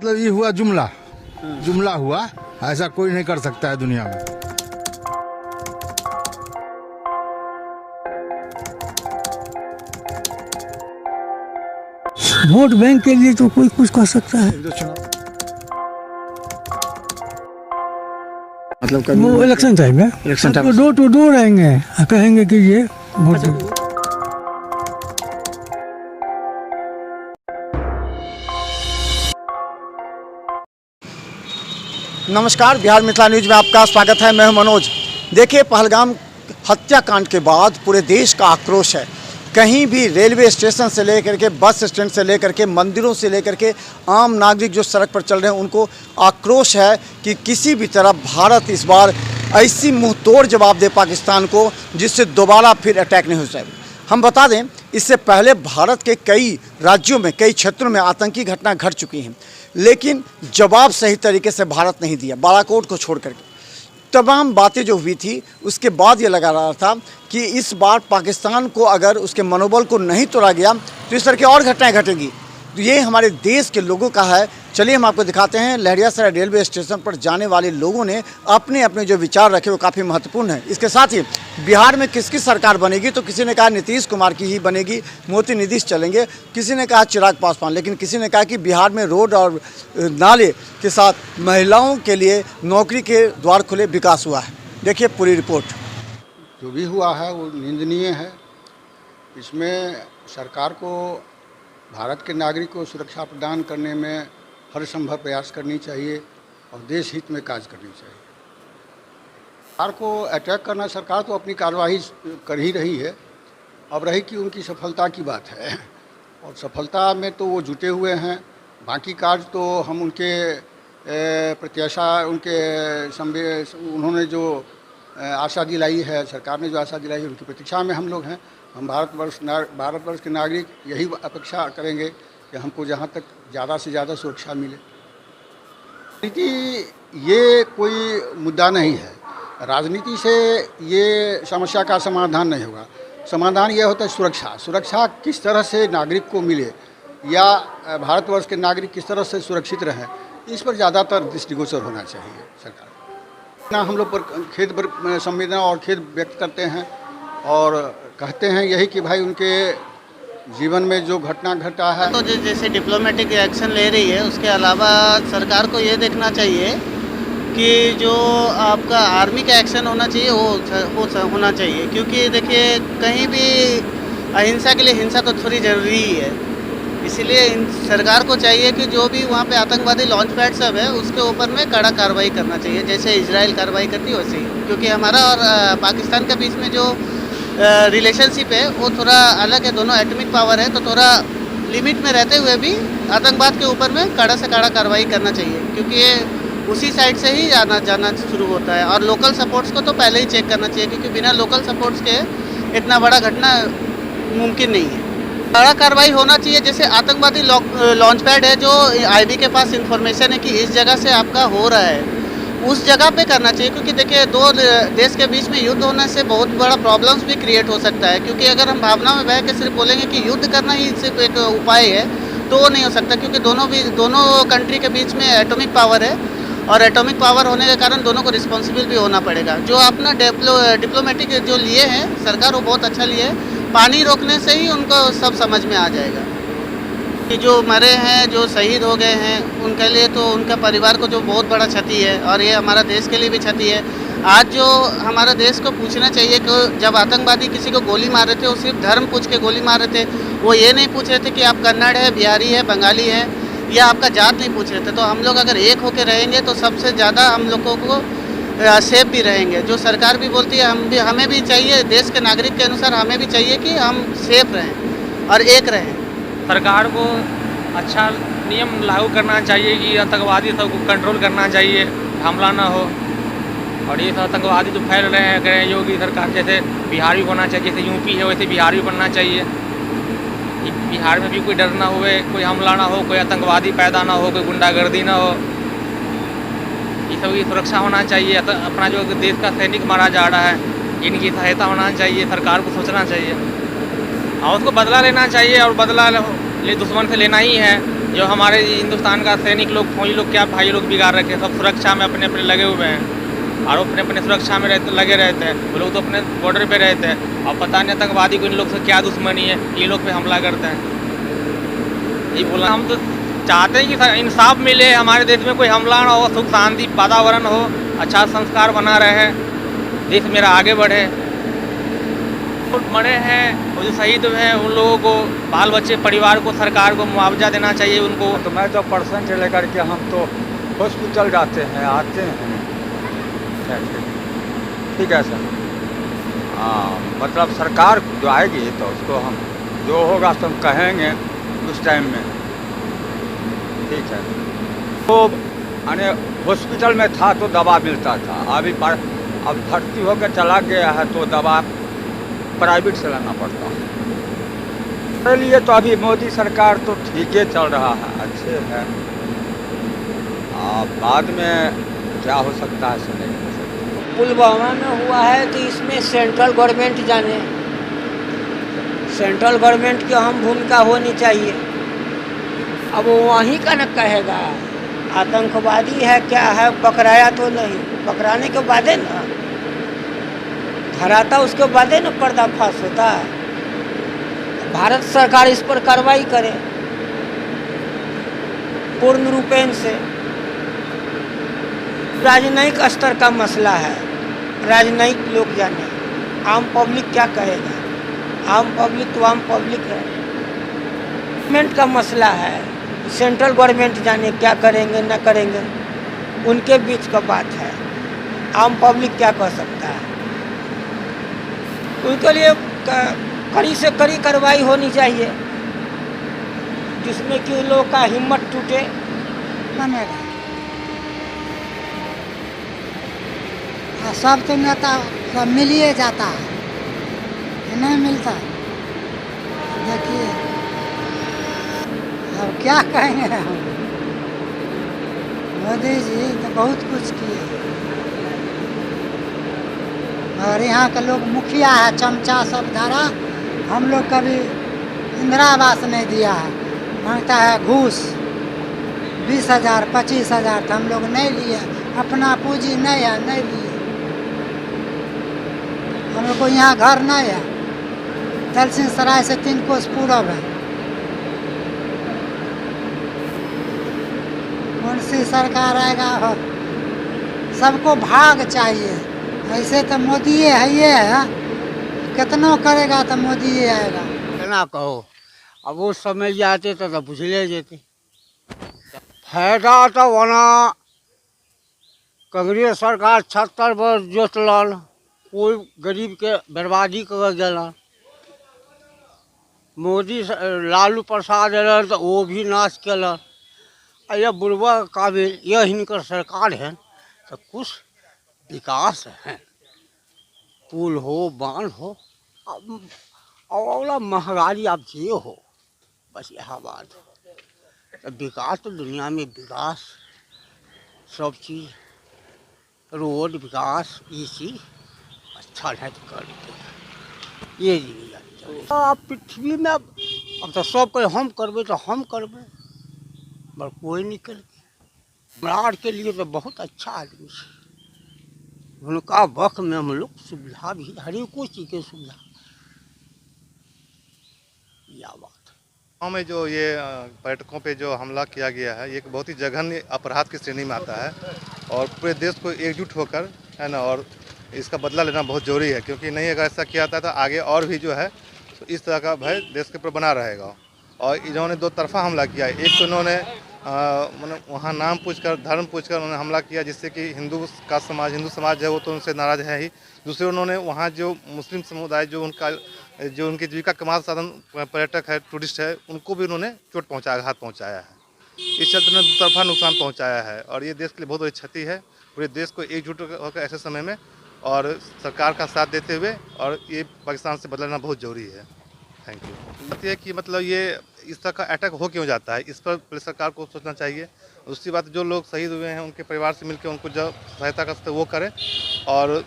मतलब ये हुआ जुमला, जुमला हुआ, ऐसा कोई नहीं कर सकता है दुनिया में। वोट बैंक के लिए तो कोई कुछ कर सकता है। मतलब वो इलेक्शन टाइम में election time door to door आएंगे और कहेंगे कि ये वोट दो। नमस्कार, बिहार मिथिला न्यूज में आपका स्वागत है। मैं हूं मनोज। देखिए, पहलगाम हत्याकांड के बाद पूरे देश का आक्रोश है। कहीं भी रेलवे स्टेशन से लेकर के बस स्टैंड से लेकर के मंदिरों से लेकर के आम नागरिक जो सड़क पर चल रहे हैं उनको आक्रोश है कि किसी भी तरह भारत इस बार ऐसी मुंह तोड़ जवाब दे पाकिस्तान को जिससे दोबारा फिर अटैक नहीं हो जाए। हम बता दें, इससे पहले भारत के कई राज्यों में, कई क्षेत्रों में आतंकी घटना घट चुकी हैं, लेकिन जवाब सही तरीके से भारत नहीं दिया। बालाकोट को छोड़ करके तमाम बातें जो हुई थी, उसके बाद ये लगा रहा था कि इस बार पाकिस्तान को अगर उसके मनोबल को नहीं तोड़ा गया तो इस तरह की और घटनाएं घटेगी। तो ये हमारे देश के लोगों का है। चलिए हम आपको दिखाते हैं। लहरियासराय रेलवे स्टेशन पर जाने वाले लोगों ने अपने अपने जो विचार रखे वो काफ़ी महत्वपूर्ण है। इसके साथ ही बिहार में किसकी सरकार बनेगी, तो किसी ने कहा नीतीश कुमार की ही बनेगी, मोदी नीतीश चलेंगे, किसी ने कहा चिराग पासवान, लेकिन किसी ने कहा कि बिहार में रोड और नाले के साथ महिलाओं के लिए नौकरी के द्वार खुले, विकास हुआ है। देखिए पूरी रिपोर्ट। जो भी हुआ है वो निंदनीय है। इसमें सरकार को भारत के नागरिक को सुरक्षा प्रदान करने में हर संभव प्रयास करनी चाहिए और देश हित में कार्य करनी चाहिए। सरकार को अटैक करना, सरकार तो अपनी कार्रवाई कर ही रही है। अब रही कि उनकी सफलता की बात है, और सफलता में तो वो जुटे हुए हैं। बाकी कार्य तो हम उनके प्रत्याशा, उन्होंने जो आशा दिलाई है, सरकार ने जो आशा दिलाई है, उनकी प्रतीक्षा में हम लोग हैं। हम भारतवर्ष के नागरिक यही अपेक्षा करेंगे कि हमको जहाँ तक ज़्यादा से ज़्यादा सुरक्षा मिले। राजनीति ये कोई मुद्दा नहीं है। राजनीति से ये समस्या का समाधान नहीं होगा। समाधान ये होता है सुरक्षा। सुरक्षा किस तरह से नागरिक को मिले या भारतवर्ष के नागरिक किस तरह से सुरक्षित रहें, इस पर ज़्यादातर दृष्टिगोचर होना चाहिए सरकार। ना हम लोग पर खेद संवेदना और खेद व्यक्त करते हैं और कहते हैं यही कि भाई उनके जीवन में जो घटना घटा है, तो जैसे डिप्लोमेटिक एक्शन ले रही है, उसके अलावा सरकार को ये देखना चाहिए कि जो आपका आर्मी का एक्शन होना चाहिए वो होना चाहिए। क्योंकि देखिए, कहीं भी अहिंसा के लिए हिंसा तो थोड़ी ज़रूरी ही है। इसीलिए सरकार को चाहिए कि जो भी वहाँ पे आतंकवादी लॉन्च पैड सब है उसके ऊपर में कड़ा कार्रवाई करना चाहिए, जैसे इजराइल कार्रवाई करती है वैसे ही। क्योंकि हमारा और पाकिस्तान के बीच में जो रिलेशनशिप है वो थोड़ा अलग है, दोनों एटॉमिक पावर है, तो थोड़ा लिमिट में रहते हुए भी आतंकवाद के ऊपर में कड़ा से कड़ा कार्रवाई करना चाहिए। क्योंकि ये उसी साइड से ही जाना शुरू होता है। और लोकल सपोर्ट्स को तो पहले ही चेक करना चाहिए, क्योंकि बिना लोकल सपोर्ट्स के इतना बड़ा घटना मुमकिन नहीं है। कड़ा कार्रवाई होना चाहिए। जैसे आतंकवादी लॉन्च पैड है, जो IB के पास इंफॉर्मेशन है कि इस जगह से आपका हो रहा है, उस जगह पे करना चाहिए। क्योंकि देखिए, दो देश के बीच में युद्ध होने से बहुत बड़ा प्रॉब्लम्स भी क्रिएट हो सकता है। क्योंकि अगर हम भावना में बह के सिर्फ बोलेंगे कि युद्ध करना ही सिर्फ एक उपाय है, तो वो नहीं हो सकता। क्योंकि दोनों कंट्री के बीच में एटॉमिक पावर है, और एटॉमिक पावर होने के कारण दोनों को रिस्पॉन्सिबल भी होना पड़ेगा। जो अपना डिप्लोमेटिक जो लिए हैं सरकार, वो बहुत अच्छा लिए है। पानी रोकने से ही उनको सब समझ में आ जाएगा कि जो मरे हैं, जो शहीद हो गए हैं, उनके लिए तो उनका परिवार को जो बहुत बड़ा क्षति है, और ये हमारा देश के लिए भी क्षति है। आज जो हमारा देश को पूछना चाहिए कि जब आतंकवादी किसी को गोली मार रहे थे, वो सिर्फ धर्म पूछ के गोली मार रहे थे। वो ये नहीं पूछ रहे थे कि आप कन्नड़ है, बिहारी है, बंगाली है, या आपका जात नहीं पूछ रहे थे। तो हम लोग अगर एक होकर रहेंगे तो सबसे ज़्यादा हम लोगों को सेफ भी रहेंगे। जो सरकार भी बोलती है, हमें भी चाहिए, देश के नागरिक के अनुसार हमें भी चाहिए कि हम सेफ रहें और एक रहें। सरकार को अच्छा नियम लागू करना चाहिए कि आतंकवादी सबको कंट्रोल करना चाहिए, हमला ना हो। और ये सब आतंकवादी जो फैल रहे हैं, करें योगी सरकार जैसे बिहार भी बनना चाहिए, जैसे UP है वैसे बिहार भी बनना चाहिए। बिहार में भी कोई डर ना हुए, कोई हमला ना हो, कोई आतंकवादी पैदा ना हो, कोई गुंडागर्दी ना हो। ये सब की सुरक्षा होना चाहिए। अपना जो देश का सैनिक मारा जा रहा है, इनकी सहायता होना चाहिए। सरकार को सोचना चाहिए और उसको बदला लेना चाहिए, और बदला ले दुश्मन से लेना ही है। जो हमारे हिंदुस्तान का सैनिक लोग, फौजी लोग, क्या भाई लोग बिगाड़ रखे हैं। सब सुरक्षा में अपने अपने लगे हुए हैं और अपने अपने सुरक्षा में लगे रहते हैं। वो लोग तो अपने बॉर्डर पे रहते हैं। अब पता नहीं आतंकवादी को इन लोग से क्या दुश्मनी है, ये लोग पे हमला करते हैं। ये बोला, हम तो चाहते हैं कि इंसाफ मिले, हमारे देश में कोई हमला ना हो, सुख शांति वातावरण हो, अच्छा संस्कार बना रहे, देश मेरा आगे बढ़े। मरे हैं और जो शहीद हुए हैं उन लोगों को, बाल बच्चे, परिवार को, सरकार को मुआवजा देना चाहिए उनको। तो मैं तो परसेंट लेकर के हम तो हॉस्पिटल जाते हैं, आते हैं। ठीक है सर। हाँ, मतलब सरकार जो आएगी तो उसको हम जो होगा तो हम कहेंगे उस टाइम में। ठीक है। तो यानी हॉस्पिटल में था तो दवा मिलता था, अब भर्ती होकर चला गया है तो दवा प्राइवेट से लाना पड़ता है। इसके लिए तो अभी मोदी सरकार तो ठीक ही चल रहा है, अच्छे है। बाद में क्या हो सकता है सुने। पुलवामा में हुआ है तो इसमें सेंट्रल गवर्नमेंट जाने, सेंट्रल गवर्नमेंट की अहम भूमिका होनी चाहिए। अब वो वहीं का न कहेगा आतंकवादी है क्या है, पकड़ाया तो नहीं, पकड़ाने के बाद ना धराता, उसके बाद न पर्दाफाश होता। भारत सरकार इस पर कार्रवाई करे पूर्ण रूपेण से। राजनयिक स्तर का मसला है, राजनयिक लोग जाने, आम पब्लिक क्या कहेगा। आम पब्लिक तो आम पब्लिक है। गवर्नमेंट का मसला है, सेंट्रल गवर्नमेंट जाने क्या करेंगे न करेंगे, उनके बीच का बात है। आम पब्लिक क्या कह सकता है। उनके लिए कड़ी से कड़ी कार्रवाई होनी चाहिए, जिसमें कि उन लोगों का हिम्मत टूटे। बनेगा सब तो नेता सब मिलिए जाता है, नहीं मिलता। देखिए अब क्या कहेंगे हम। मोदी जी तो बहुत कुछ किए और यहाँ के लोग मुखिया है, चमचा सब धारा। हम लोग कभी इंदिरा आवास नहीं दिया है, मांगता है घूस 20,000 25,000 तो हम लोग नहीं लिए, अपना पूंजी नहीं है, नहीं लिए। हम लोग को यहाँ घर नहीं है, दलसिंह सराय से 3 कोस पूरब है। कौन सी सरकार आएगा हो, सबको भाग चाहिए। ऐसे तो मोदी है, ये है कितना करेगा तो मोदी ही आएगा। ना कहो, अब उस समय जाते तो पूछ ले जेते। फायदा तो वना कांग्रेस सरकार 76 वर्ष जोतलन, कोई गरीब के बर्बादी कर गलन। मोदी लालू प्रसाद एलन तो वो भी नाश कलन। ये बुढ़वा काबिल यह हिनकर सरकार है तो कुछ विकास है, पुल हो, बांध हो, और महंगाई आप जे हो, बस यह बात है। तो विकास तो दुनिया में विकास सब चीज़, रोड विकास, ये चीज़ अच्छा है तो कर देते। ये चीज़ अब पृथ्वी में अब तो सब कोई हम करबे तो हम करबे, पर कोई नहीं करे। सम्राट के लिए तो बहुत अच्छा आदमी है, उनका वक्त में हम लोग सुविधा भी, हर एक चीज़ की सुविधा। यह बात गाँव में जो ये पर्यटकों पे जो हमला किया गया है, ये एक बहुत ही जघन्य अपराध की श्रेणी में आता है और पूरे देश को एकजुट होकर, है ना, और इसका बदला लेना बहुत ज़रूरी है। क्योंकि नहीं अगर ऐसा किया जाता तो आगे और भी जो है तो इस तरह का भय देश के ऊपर बना रहेगा। और इन्होंने 2 तरफा हमला किया है। एक तो इन्होंने मतलब वहाँ नाम पूछकर, धर्म पूछकर उन्होंने हमला किया, जिससे कि हिंदू समाज है वो तो उनसे नाराज़ है ही। दूसरे उन्होंने वहाँ जो मुस्लिम समुदाय जो उनकी जीविका कमाल साधन पर्यटक है, टूरिस्ट है, उनको भी उन्होंने चोट पहुँचाया, घात पहुँचाया है। इस क्षेत्र में 2 तरफा नुकसान पहुँचाया है और ये देश के लिए बहुत बड़ी क्षति है। पूरे देश को एकजुट होकर ऐसे समय में और सरकार का साथ देते हुए और ये पाकिस्तान से बदलना बहुत ज़रूरी है। Thank you. ये कि मतलब ये इस तरह का अटैक हो क्यों जाता है, इस पर पुलिस सरकार को सोचना चाहिए। दूसरी बात, जो लोग शहीद हुए हैं उनके परिवार से मिलकर उनको जो सहायता कर सकते वो करें और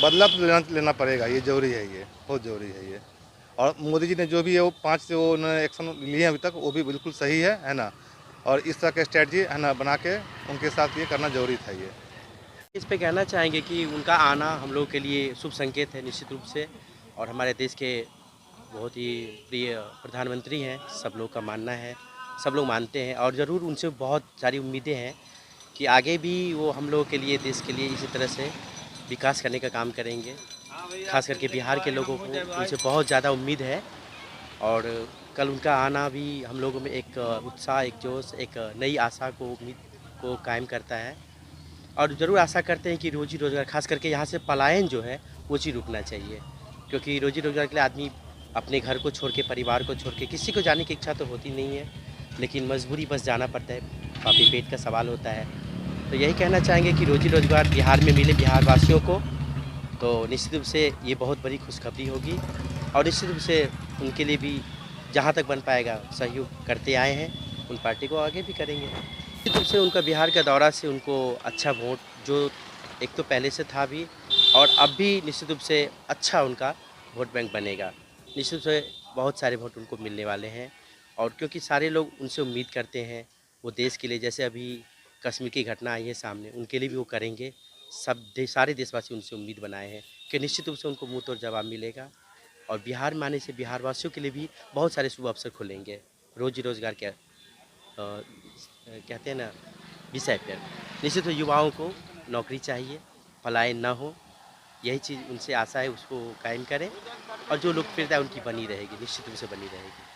बदला तो लेना पड़ेगा, ये ज़रूरी है, ये बहुत ज़रूरी है ये। और मोदी जी ने जो भी है वो 5 से वो उन्होंने एक्शन लिए हैं अभी तक, वो भी बिल्कुल सही है ना। और इस तरह के स्ट्रेटजी है ना बना के उनके साथ ये करना जरूरी था। ये इस पे कहना चाहेंगे कि उनका आना हम लोग के लिए शुभ संकेत है निश्चित रूप से, और हमारे देश के बहुत ही प्रिय प्रधानमंत्री हैं, सब लोग का मानना है, सब लोग मानते हैं, और ज़रूर उनसे बहुत सारी उम्मीदें हैं कि आगे भी वो हम लोग के लिए, देश के लिए इसी तरह से विकास करने का काम करेंगे। खास करके बिहार के लोगों को उनसे बहुत ज़्यादा उम्मीद है, और कल उनका आना भी हम लोगों में एक उत्साह, एक जोश, एक नई आशा को, उम्मीद को कायम करता है। और ज़रूर आशा करते हैं कि रोजी रोज़गार, खास करके यहाँ से पलायन जो है वो चीज़ रुकना चाहिए, क्योंकि रोजी रोज़गार के लिए आदमी अपने घर को छोड़ के, परिवार को छोड़ के, किसी को जाने की इच्छा तो होती नहीं है, लेकिन मजबूरी बस जाना पड़ता है, काफ़ी पेट का सवाल होता है। तो यही कहना चाहेंगे कि रोजी रोज़गार बिहार में मिले बिहार वासियों को, तो निश्चित रूप से ये बहुत बड़ी खुशखबरी होगी, और निश्चित रूप से उनके लिए भी जहाँ तक बन पाएगा सहयोग करते आए हैं, उन पार्टी को आगे भी करेंगे। निश्चित रूप से उनका बिहार का दौरा से उनको अच्छा वोट, जो एक तो पहले से था भी और अब भी निश्चित रूप से अच्छा उनका वोट बैंक बनेगा। निश्चित रूप से बहुत सारे वोट उनको मिलने वाले हैं, और क्योंकि सारे लोग उनसे उम्मीद करते हैं वो देश के लिए, जैसे अभी कश्मीर की घटना आई है सामने, उनके लिए भी वो करेंगे। सारे देशवासी उनसे उम्मीद बनाए हैं कि निश्चित रूप से उनको मुँह तोड़ जवाब मिलेगा, और बिहार में आने से बिहार वासियों के लिए भी बहुत सारे शुभ अवसर खुलेंगे। रोजी रोज़गार क्या कहते हैं ना विषय पर निश्चित युवाओं को नौकरी चाहिए, पलायन ना हो, यही चीज़ उनसे आशा है, उसको कायम करें, और जो लोकप्रियता उनकी बनी रहेगी, निश्चित रूप से बनी रहेगी।